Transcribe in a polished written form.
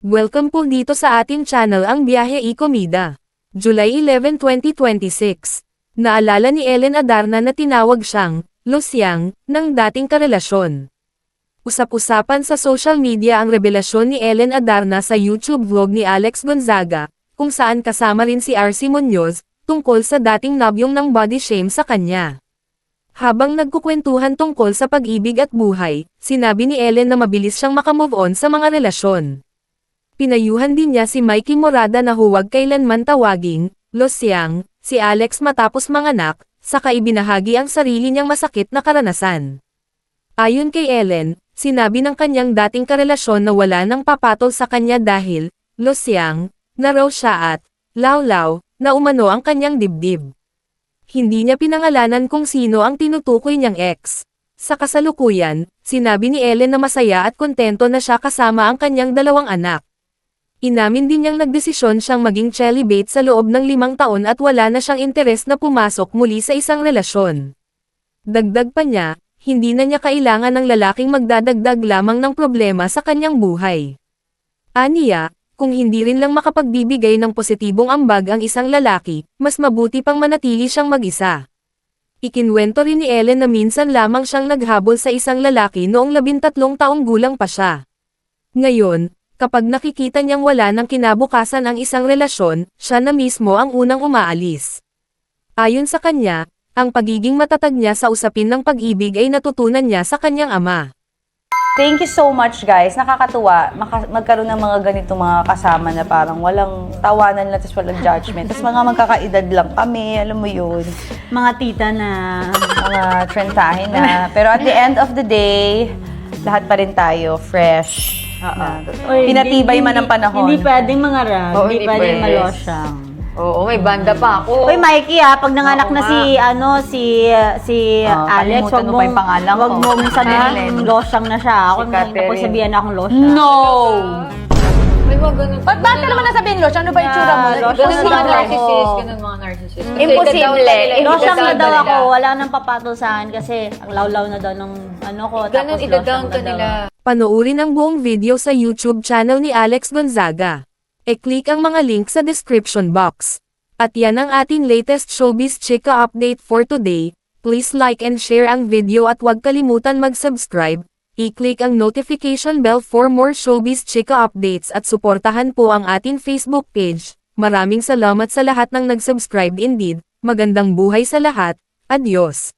Welcome po dito sa ating channel ang Biyahe y Komida. July 11, 2026. Naalala ni Ellen Adarna na tinawag siyang Losyang ng dating karelasyon. Usap-usapan sa social media ang revelasyon ni Ellen Adarna sa YouTube vlog ni Alex Gonzaga, kung saan kasama rin si RC Munoz, tungkol sa dating nobyong ng body shame sa kanya. Habang nagkukwentuhan tungkol sa pag-ibig at buhay, sinabi ni Ellen na mabilis siyang makamove on sa mga relasyon. Pinayuhan din niya si Mikey Morada na huwag kailanman tawaging Losyang si Alex matapos manganak, saka ibinahagi ang sarili niyang masakit na karanasan. Ayon kay Ellen, sinabi ng kanyang dating karelasyon na wala nang papatol sa kanya dahil Losyang na raw siya at lawlaw na umano ang kanyang dibdib. Hindi niya pinangalanan kung sino ang tinutukoy niyang ex. Sa kasalukuyan, sinabi ni Ellen na masaya at kontento na siya kasama ang kanyang 2 anak. Inamin din niyang nagdesisyon siyang maging celibate sa loob ng 5 taon at wala na siyang interes na pumasok muli sa isang relasyon. Dagdag pa niya, hindi na niya kailangan ng lalaking magdadagdag lamang ng problema sa kanyang buhay. Aniya, kung hindi rin lang makapagbibigay ng positibong ambag ang isang lalaki, mas mabuti pang manatili siyang mag-isa. Ikinwento rin ni Ellen na minsan lamang siyang naghabol sa isang lalaki noong 13 taong gulang pa siya. Ngayon, kapag nakikita niyang wala ng kinabukasan ang isang relasyon, siya na mismo ang unang umaalis. Ayon sa kanya, ang pagiging matatag niya sa usapin ng pag-ibig ay natutunan niya sa kanyang ama. Thank you so much, guys. Nakakatuwa magkaroon ng mga ganitong mga kasama na parang walang tawanan lang, tapos walang judgment. Tapos mga magkakaedad lang kami, alam mo yun. Mga tita na Mga trentahin na. Pero at the end of the day, lahat pa rin tayo fresh. Pinatibay man ang panahon. Hindi pwedeng mangarap, Oo, hindi hindi pwedeng pwede. malosyang. Oo, may banda pa ako. Uy, Mikey pag nanganak Oo na nga. si Alex, kalimutan mo pa yung pangalan wag ko. mong sabihin losyang na siya. Ako, Si Catherine. ako sabihin na akong losyang. No! May mga ganun. Ba't naman nasabihin, Losh? Ano ba yung tsura mo? Losyang Ganun na mga daw ako. narcissist, ganun mga narcissist. Kasi Imposible. ito daw nila, Losyang na ito daw ako, nila. wala nang papatol sa akin kasi ang lawlaw na daw ng ano ko. Ganun, tapos ida-down losyang ka na daw. nila. Panoorin ang buong video sa YouTube channel ni Alex Gonzaga. E-click ang mga link sa description box. At yan ang ating latest showbiz chika update for today. Please like and share ang video at huwag kalimutan mag-subscribe. I-click ang notification bell for more showbiz chika updates at suportahan po ang ating Facebook page. Maraming salamat sa lahat ng nag-subscribe indeed. Magandang buhay sa lahat. Adios.